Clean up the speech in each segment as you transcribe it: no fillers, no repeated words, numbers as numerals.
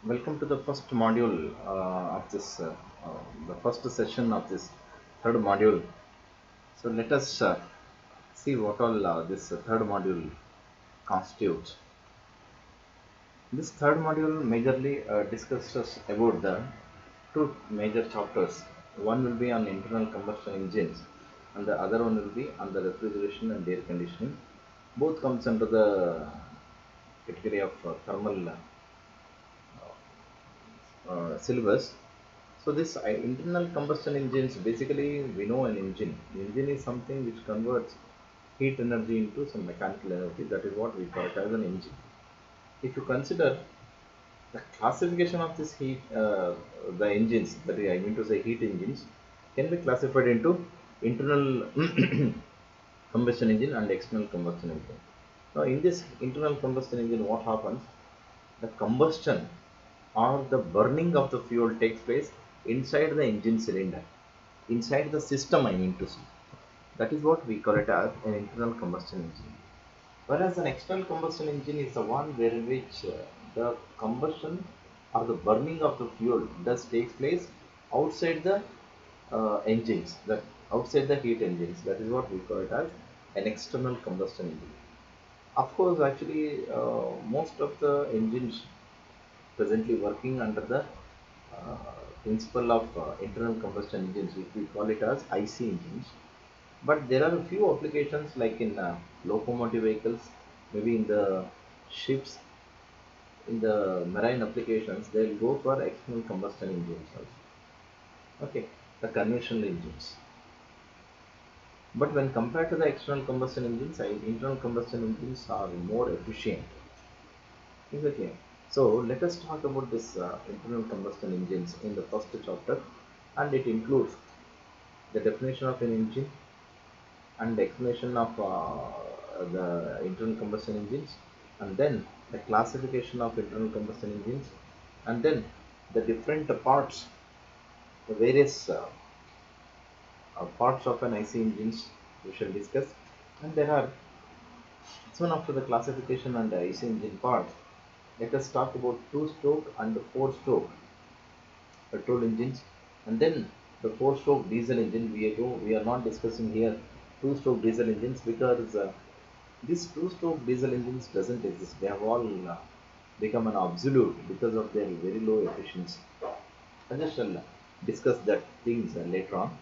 Welcome to the first module of this, the first session of this third module. So let us see what all this third module constitutes. This third module majorly discusses about the two major chapters. One will be on internal combustion engines, and the other one will be on the refrigeration and air conditioning. Both comes under the category of thermal syllabus. So this internal combustion engines, basically we know an engine. The engine is something which converts heat energy into some mechanical energy. That is what we call it as an engine. If you consider the classification of this heat, the engines, that is, I mean to say heat engines, can be classified into internal combustion engine and external combustion engine. Now in this internal combustion engine, what happens? The combustion or the burning of the fuel takes place inside the engine cylinder, inside the system, I mean to say. That is what we call it as an internal combustion engine. Whereas an external combustion engine is the one where in which the combustion or the burning of the fuel does takes place outside the engines, that outside the heat engines. That is what we call it as an external combustion engine. Of course, actually, most of the engines presently working under the uh, principle of internal combustion engines, which we call it as IC engines. But there are a few applications like in locomotive vehicles, maybe in the ships, in the marine applications, they'll go for external combustion engines also. Okay, the conventional engines. But when compared to the external combustion engines, internal combustion engines are more efficient. Exactly. So let us talk about this internal combustion engines in the first chapter, and it includes the definition of an engine and the explanation of the internal combustion engines, and then the classification of internal combustion engines, and then the different parts, the various parts of an IC engines we shall discuss, and there are soon after the classification and the IC engine part. Let us talk about two-stroke and four-stroke petrol engines, and then the four-stroke diesel engine. We are not discussing here two-stroke diesel engines because these two-stroke diesel engines doesn't exist. They have all become an absolute because of their very low efficiency. I just shall discuss that things later on.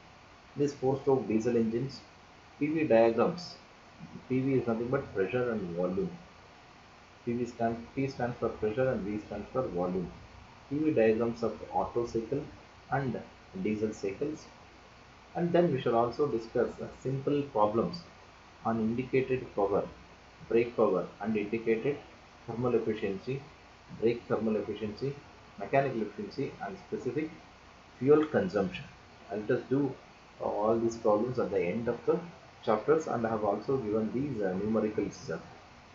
These four-stroke diesel engines, PV diagrams. PV is nothing but pressure and volume. P stands for pressure and V stands for volume. PV diagrams of Otto cycle and diesel cycles. And then we shall also discuss simple problems on indicated power, brake power, and indicated thermal efficiency, brake thermal efficiency, mechanical efficiency, and specific fuel consumption. I'll just do all these problems at the end of the chapters, and I have also given these numericals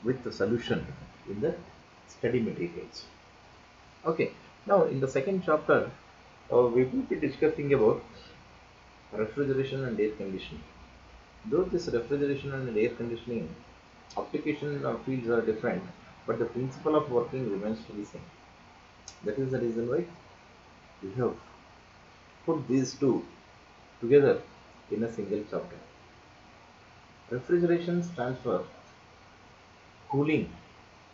with the solution in the study materials. Okay, now in the second chapter, we will be discussing about refrigeration and air conditioning. Though this refrigeration and air conditioning application fields are different, but the principle of working remains to be same. That is the reason why we have put these two together in a single chapter. Refrigeration stands for cooling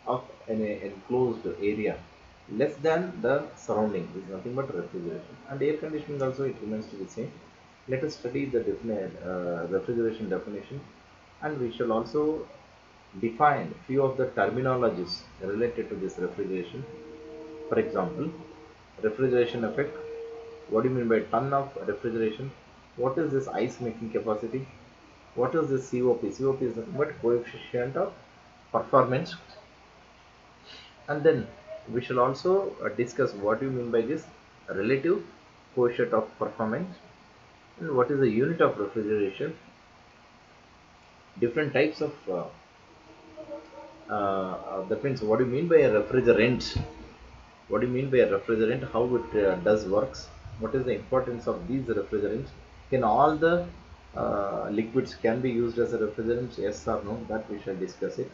of an enclosed area less than the surrounding is nothing but refrigeration, and air conditioning also it remains to be same. Let us study the refrigeration definition, and we shall also define few of the terminologies related to this refrigeration. For example, refrigeration effect. What do you mean by ton of refrigeration? What is this ice making capacity? What is this COP? COP is nothing but coefficient of performance. And then we shall also discuss what you mean by this relative coefficient of performance, and what is the unit of refrigeration, different types of that means what do you mean by a refrigerant, what do you mean by a refrigerant, how it does works, what is the importance of these refrigerants, can all the liquids can be used as a refrigerant, yes or no, that we shall discuss it.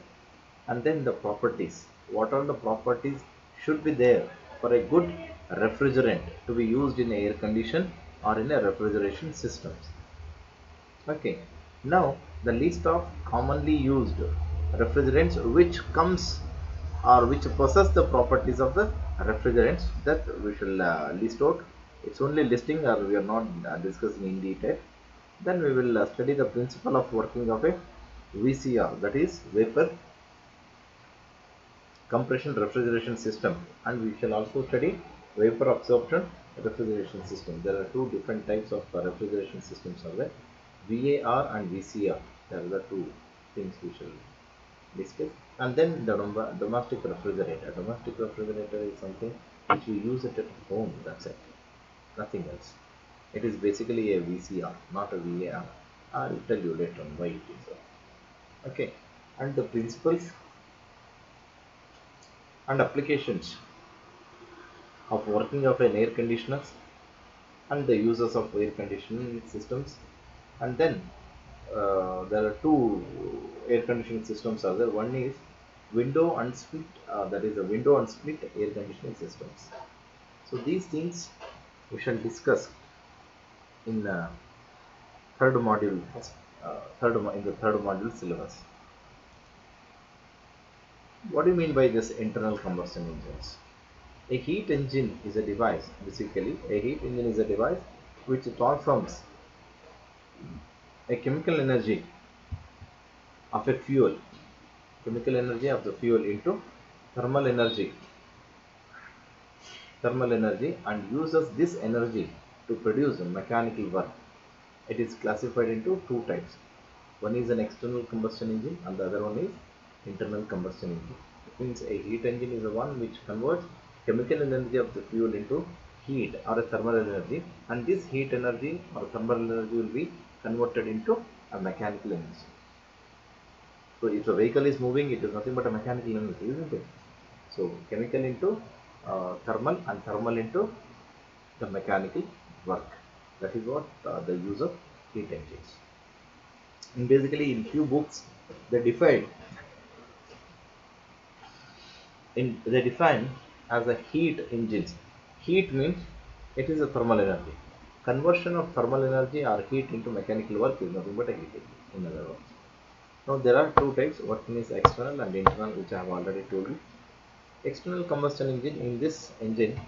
And then the properties, what are the properties should be there for a good refrigerant to be used in air condition or in a refrigeration systems. Okay, now the list of commonly used refrigerants which comes or which possess the properties of the refrigerants, that we shall list out. It's only listing, or we are not discussing in detail. Then we will study the principle of working of a VCR, that is vapor compression refrigeration system, and we shall also study vapor absorption refrigeration system. There are two different types of refrigeration systems are there, VAR and VCR. There are the two things we shall discuss. And then the domestic refrigerator. Domestic refrigerator is something which we use it at home, that's it, nothing else. It is basically a VCR, not a VAR. I'll tell you later on why it is. Okay, and the principles and applications of working of an air conditioners and the uses of air conditioning systems. And then there are two air conditioning systems are there. One is window and split, that is a window and split air conditioning systems. So these things we shall discuss in third module, in the third module syllabus. What do you mean by this internal combustion engines? A heat engine is a device, basically a heat engine is a device which transforms a of a fuel, chemical energy of the fuel into thermal energy, and uses this energy to produce mechanical work. It is classified into two types. One is an external combustion engine and the other one is internal combustion engine. It means a heat engine is the one which converts chemical energy of the fuel into heat or a thermal energy, and this heat energy or thermal energy will be converted into a mechanical energy. So if the vehicle is moving, it is nothing but a mechanical energy, isn't it? So chemical into thermal and thermal into the mechanical work. That is what the use of heat engines. And basically, in few books, they define they define as a heat engines. Heat means it is a thermal energy. Conversion of thermal energy or heat into mechanical work is nothing but a heat engine, in other words. Now there are two types. One is external and internal, which I have already told you. External combustion engine. In this engine,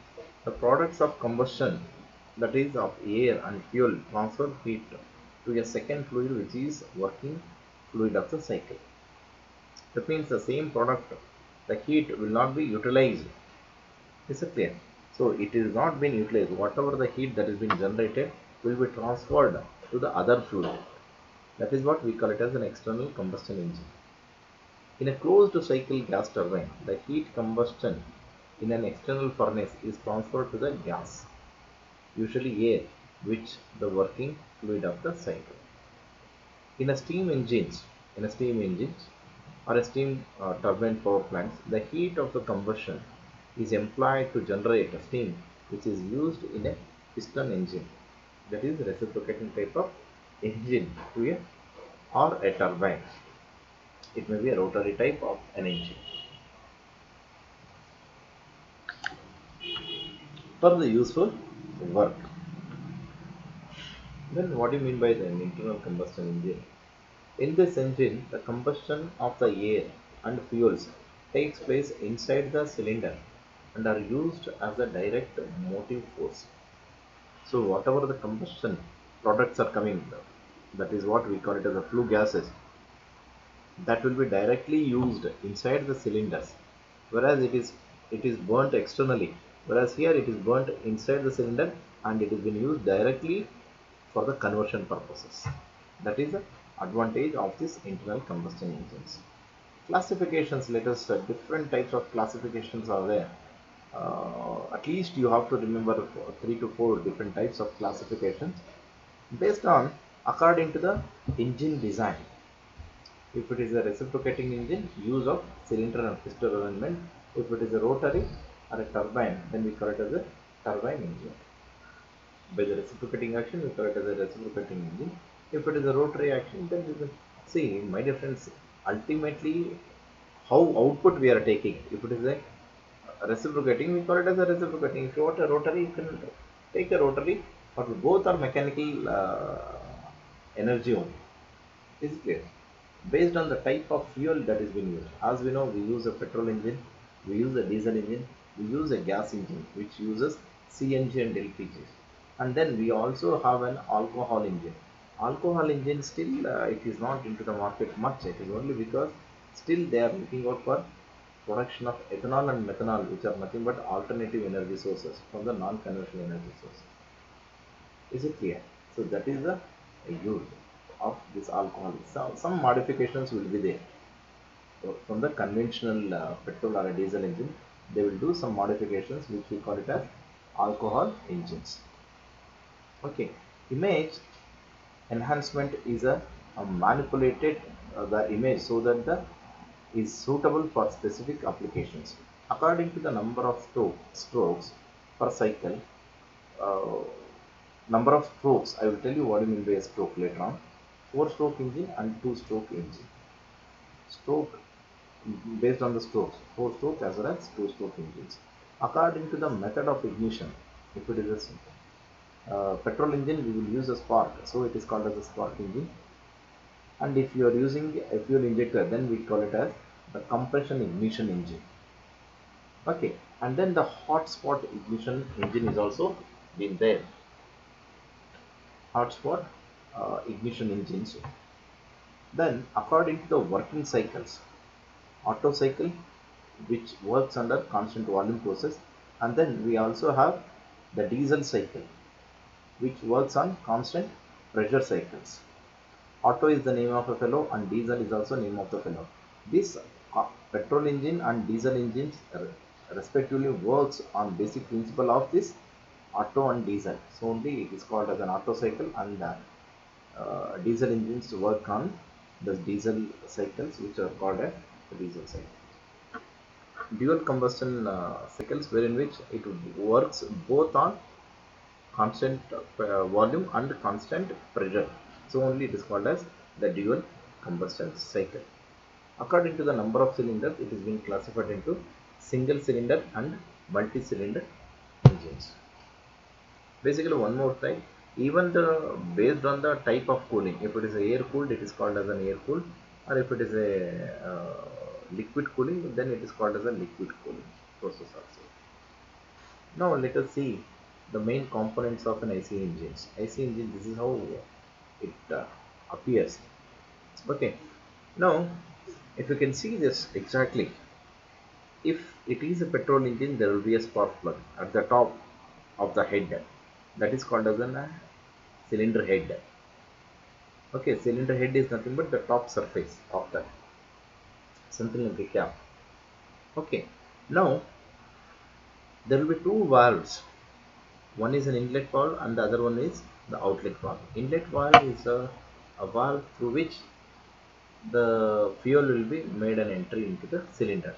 the products of combustion, that is of air and fuel, transfer heat to a second fluid which is working fluid of the cycle. That means the same product, the heat will not be utilized. Is it clear? So it is not being utilized. Whatever the heat that is being generated will be transferred to the other fluid. That is what we call it as an external combustion engine. In a closed cycle gas turbine, the heat combustion in an external furnace is transferred to the gas, usually air, which the working fluid of the cycle. In a steam engines or a steam turbine power plants, the heat of the combustion is employed to generate a steam which is used in a piston engine, that is reciprocating type of engine to a or a turbine. It may be a rotary type of an engine. For the useful work. Then what do you mean by the internal combustion engine? In this engine, the combustion of the air and fuels takes place inside the cylinder and are used as a direct motive force. So whatever the combustion products are coming, that is what we call it as the flue gases, that will be directly used inside the cylinders, whereas it is burnt externally, whereas here it is burnt inside the cylinder and it is being used directly for the conversion purposes. That is the advantage of this internal combustion engines. Classifications, let us different types of classifications are there. At least you have to remember 3 to 4 different types of classifications based on according to the engine design. If it is a reciprocating engine, use of cylinder and piston arrangement. If it is a rotary or a turbine, then we call it as a turbine engine. By the reciprocating action, we call it as a reciprocating engine. If it is a rotary action, then we will see, my dear friends, ultimately how output we are taking. If it is a reciprocating, we call it as a reciprocating. If you want a rotary, you can take a rotary, but both are mechanical energy only. Is it clear? Based on the type of fuel that is being used. As we know, we use a petrol engine, we use a diesel engine, we use a gas engine which uses CNG and LPG. And then we also have an alcohol engine. Alcohol engine still it is not into the market much. It is only because still they are looking out for production of ethanol and methanol, which are nothing but alternative energy sources from the non-conventional energy sources. Is it clear? So that is the use of this alcohol. Some modifications will be there. So from the conventional petrol or a diesel engine, they will do some modifications which we call it as alcohol engines. Okay, image enhancement is a manipulated the image so that the is suitable for specific applications. According to the number of strokes per cycle, uh, number of strokes, I will tell you what I mean by a stroke later on. 4-stroke engine and 2-stroke engine. Stroke based on the strokes, 4-stroke as well as 2-stroke engines. According to the method of ignition, if it is a petrol engine, we will use a spark, so it is called as a spark engine. And if you are using a fuel injector, then we call it as the compression ignition engine. Okay, and then the hot spot ignition engine is also been there. Hot spot ignition engines. Then, according to the working cycles, Otto cycle, which works under constant volume process, and then we also have the diesel cycle, which works on constant pressure cycles. Otto is the name of a fellow and diesel is also name of the fellow. This petrol engine and diesel engines respectively works on basic principle of this Otto and diesel. So only it is called as an Otto cycle, and diesel engines work on the diesel cycles, which are called as diesel cycle. Dual combustion cycles, wherein which it works both on constant volume and constant pressure. So only it is called as the dual combustion cycle. According to the number of cylinders, it is being classified into single cylinder and multi-cylinder engines. Basically, one more time, even the based on the type of cooling, if it is air cooled, it is called as an air cooled, or if it is a liquid cooling, then it is called as a liquid cooling process also. Now let us see the main components of an IC engines. IC engine, this is how it appears. Okay, now if you can see this exactly, if it is a petrol engine, there will be a spark plug at the top of the head, that is called as a cylinder head. Okay, cylinder head is nothing but the top surface of that, something like a cap. Okay, now there will be two valves. One is an inlet valve and the other one is the outlet valve. Inlet valve is a valve through which the fuel will be made an entry into the cylinder.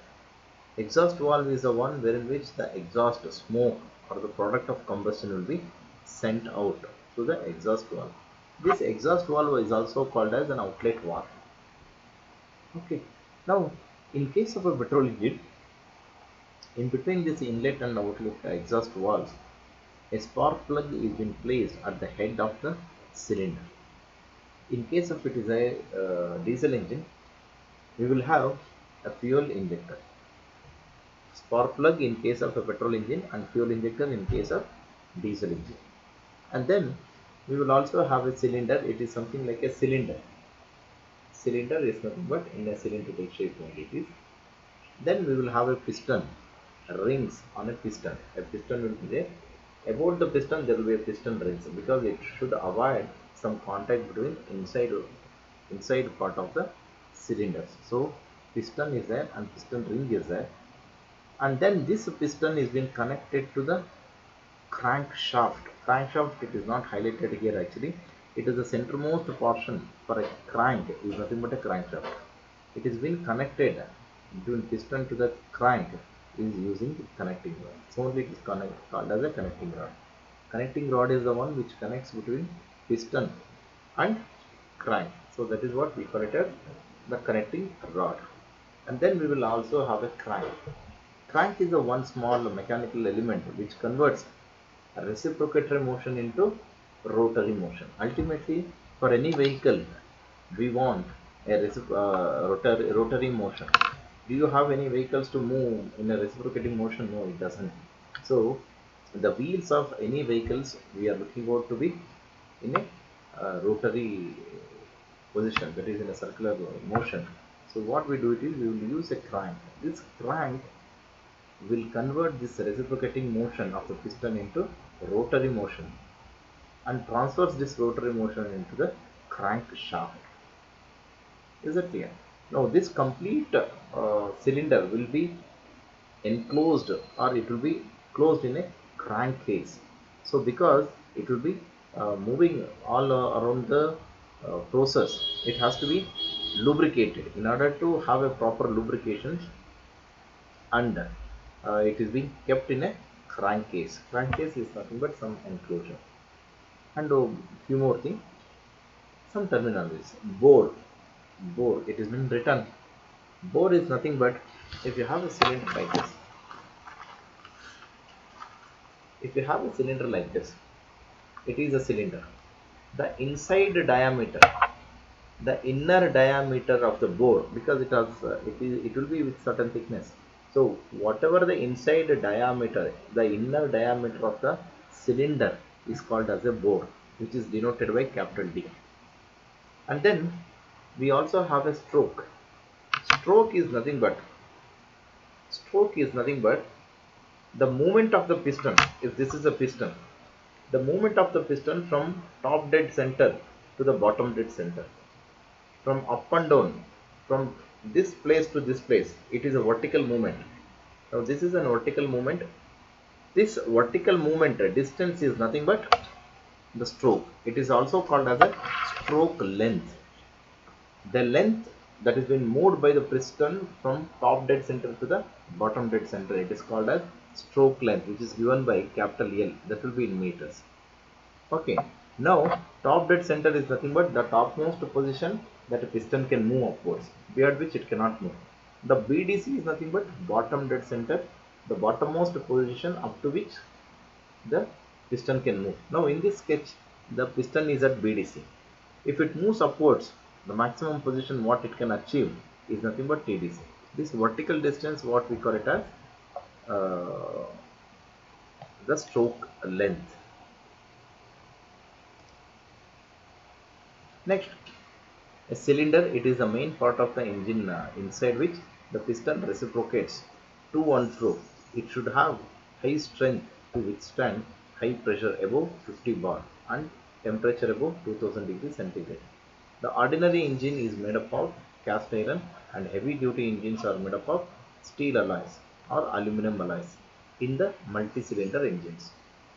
Exhaust valve is the one wherein which the exhaust smoke or the product of combustion will be sent out to the exhaust valve. This exhaust valve is also called as an outlet valve. Okay. Now, in case of a petrol engine, in between this inlet and outlet exhaust valves, a spark plug is being placed at the head of the cylinder. In case of it is a diesel engine, we will have a fuel injector. Spark plug in case of a petrol engine and fuel injector in case of diesel engine. And then we will also have a cylinder. It is something like a cylinder. Cylinder is nothing but in a cylindrical shape only it is. Then we will have a piston, rings on a piston. A piston will be there. About the piston, there will be a piston rings because it should avoid some contact between inside part of the cylinders. So piston is there and piston ring is there, and then this piston is being connected to the crankshaft. Crankshaft, it is not highlighted here actually. It is the centermost portion for a crank is nothing but a crankshaft. It is being connected between piston to the crank is using connecting rod. So only it is called as a connecting rod. Connecting rod is the one which connects between piston and crank. So that is what we call it as the connecting rod. And then we will also have a crank. crank is the one small mechanical element which converts a reciprocatory motion into rotary motion. Ultimately, for any vehicle, we want a rotary motion. Do you have any vehicles to move in a reciprocating motion? No, it doesn't. So, the wheels of any vehicles we are looking out to be in a rotary position, that is in a circular motion. So what we do it is we will use a crank. This crank will convert this reciprocating motion of the piston into rotary motion and transfers this rotary motion into the crankshaft. Is it clear? Now this complete cylinder will be enclosed, or it will be closed in a crankcase. So because it will be moving all around the process, it has to be lubricated. In order to have a proper lubrication, and it is being kept in a crankcase. Crankcase is nothing but some enclosure. And few more things, some terminologies. Bore. Bore. It has been written. Bore is nothing but, if you have a cylinder like this, if you have a cylinder like this, it is a cylinder. The inside diameter, the inner diameter of the bore, because it will be with certain thickness. So whatever the inside diameter, the inner diameter of the cylinder is called as a bore, which is denoted by capital D. And then we also have a stroke. Stroke is nothing but stroke is nothing but the movement of the piston. If this is a piston, the movement of the piston from top dead center to the bottom dead center, from up and down, from this place to this place, it is a vertical movement. Now this is a vertical movement. This vertical movement distance is nothing but the stroke. It is also called as a stroke length. The length that is been moved by the piston from top dead center to the bottom dead center, it is called as stroke length, which is given by capital L. That will be in meters. Okay. Now top dead center is nothing but the topmost position that a piston can move upwards, beyond which it cannot move. The BDC is nothing but bottom dead center, the bottommost position up to which the piston can move. Now in this sketch, the piston is at BDC. If it moves upwards, the maximum position what it can achieve is nothing but TDC. This vertical distance, what we call it as the stroke length. Next, a cylinder, it is the main part of the engine inside which the piston reciprocates to and fro. It should have high strength to withstand high pressure above 50 bar and temperature above 2000 degrees centigrade. The ordinary engine is made up of cast iron, and heavy duty engines are made up of steel alloys or aluminum alloys in the multi-cylinder engines.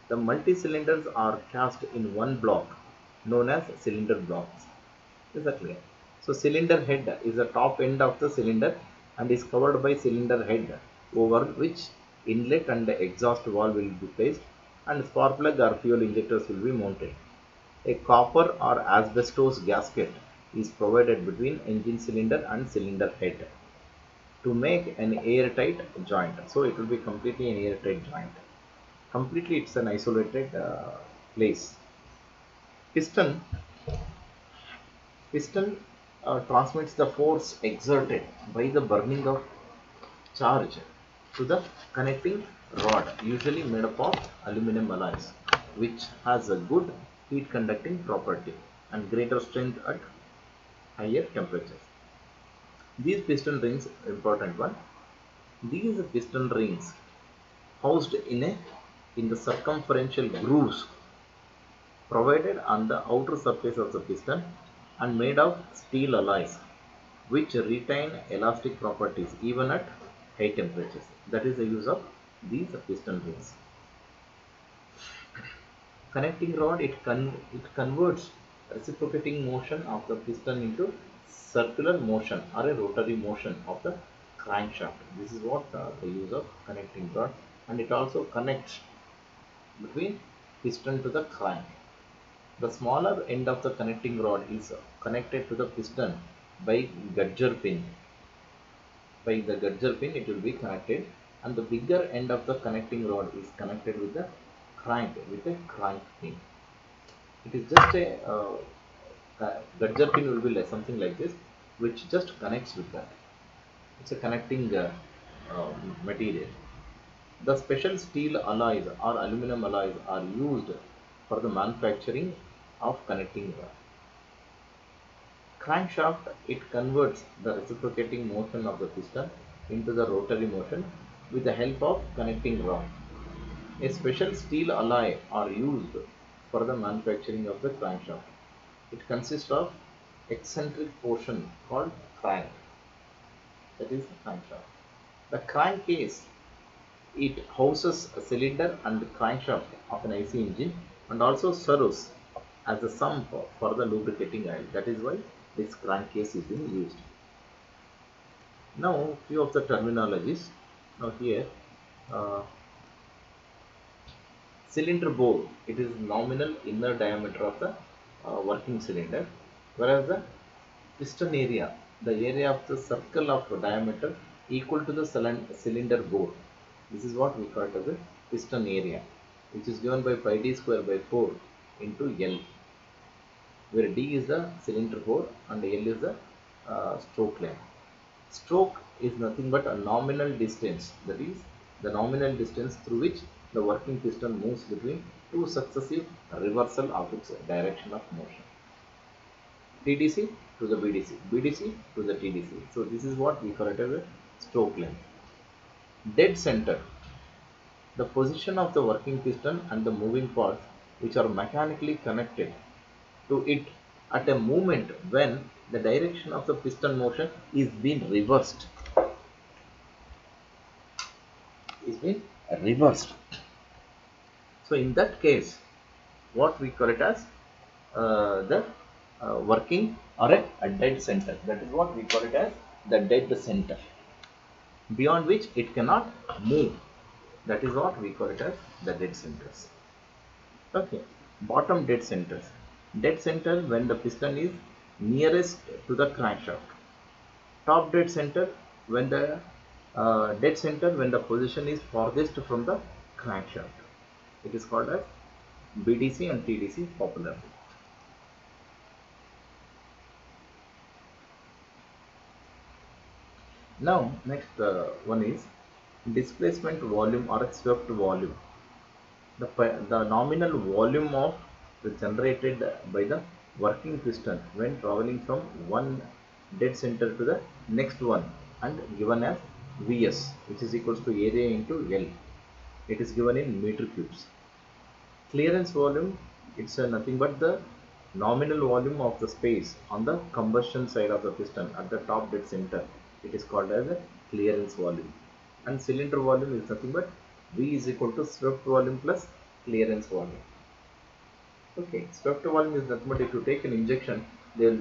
The multi-cylinders are cast in one block known as cylinder blocks. Is that clear? So cylinder head is the top end of the cylinder and is covered by cylinder head, over which inlet and exhaust valve will be placed and spark plug or fuel injectors will be mounted. A copper or asbestos gasket is provided between engine cylinder and cylinder head to make an airtight joint. So it will be completely an airtight joint. Completely it's an isolated place. Piston Piston transmits the force exerted by the burning of charge to the connecting rod, usually made up of aluminum alloys, which has a good heat conducting property and greater strength at higher temperatures. These piston rings, important one, these piston rings housed in the circumferential grooves provided on the outer surface of the piston and made of steel alloys which retain elastic properties even at high temperatures. That is the use of these piston rings. Connecting rod, it converts reciprocating motion of the piston into circular motion or a rotary motion of the crankshaft. This is what the use of connecting rod, and it also connects between piston to the crank. The smaller end of the connecting rod is connected to the piston by gudger pin. By the gudger pin it will be connected, and the bigger end of the connecting rod is connected with the crank with a crank pin. It is just a gudger pin will be like something like this, which just connects with that. It's a connecting material. The special steel alloys or aluminum alloys are used for the manufacturing of connecting rod. Crankshaft, it converts the reciprocating motion of the piston into the rotary motion with the help of connecting rod. A special steel alloy are used for the manufacturing of the crankshaft. It consists of eccentric portion called crank, that is the crankshaft. The crankcase, it houses a cylinder and crankshaft of an IC engine and also serves as a sump for the lubricating oil. That is why this crankcase is being used. Now, few of the terminologies. Now here, uh, cylinder bore, it is nominal inner diameter of the working cylinder, whereas the piston area, the area of the circle of diameter equal to the cylinder bore. This is what we call it as a piston area, which is given by pi d square by 4 into L, where D is the cylinder bore and L is the stroke length. Stroke is nothing but a nominal distance, that is the nominal distance through which the working piston moves between two successive reversal of its direction of motion. TDC to the BDC, BDC to the TDC. So this is what we call it as a stroke length. Dead center, the position of the working piston and the moving parts which are mechanically connected to it at a moment when the direction of the piston motion is being reversed. Is being reversed. So in that case, what we call it as the working or a dead center. That is what we call it as the dead center, beyond which it cannot move. That is what we call it as the dead centers. Okay, bottom dead centers. Dead center when the piston is nearest to the crankshaft. Top dead center when the dead center when the position is farthest from the crankshaft. It is called as BDC and TDC popularly. Now, next one is displacement volume or swept volume. The nominal volume of the generated by the working piston when traveling from one dead center to the next one and given as Vs, which is equals to area into L. It is given in meter cubes. Clearance volume, it's nothing but the nominal volume of the space on the combustion side of the piston at the top dead center. It is called as a clearance volume. And cylinder volume is nothing but V is equal to swept volume plus clearance volume. Okay, swept volume is nothing but if you take an injection, they'll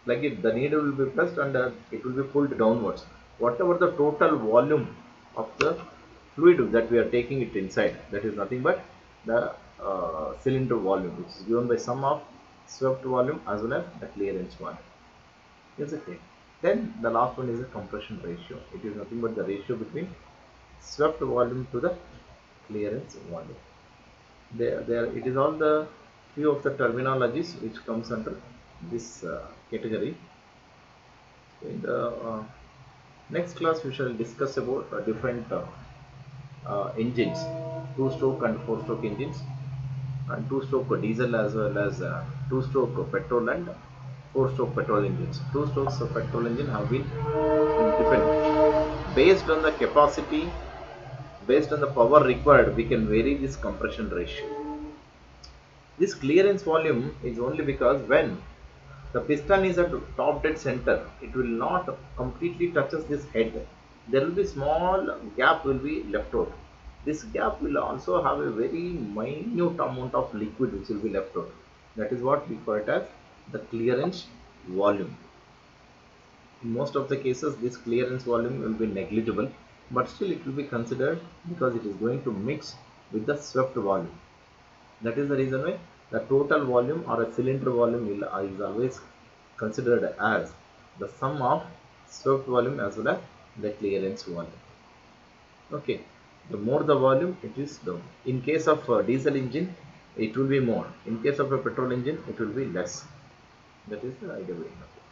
like it, the needle will be pressed and it will be pulled downwards. Whatever the total volume of the fluid that we are taking it inside, that is nothing but the cylinder volume, which is given by sum of swept volume as well as the clearance volume. Is it clear? Then the last one is the compression ratio. It is nothing but the ratio between swept volume to the clearance volume. There it is all the few of the terminologies which comes under this category. In the next class, we shall discuss about different engines, two-stroke and four-stroke engines, and two-stroke diesel as well as two-stroke petrol and four-stroke petrol engines. Two strokes of petrol engine have been different based on the capacity, based on the power required. We can vary this compression ratio. This clearance volume is only because when the piston is at top dead center, it will not completely touches this head. There will be small gap will be left out. This gap will also have a very minute amount of liquid which will be left out. That is what we call it as the clearance volume. In most of the cases, this clearance volume will be negligible, but still it will be considered because it is going to mix with the swept volume. That is the reason why the total volume or a cylinder volume is always considered as the sum of swept volume as well as the clearance volume. Okay, the more the volume, it is the, in case of diesel engine, it will be more. In case of a petrol engine, it will be less. That is the idea behind it.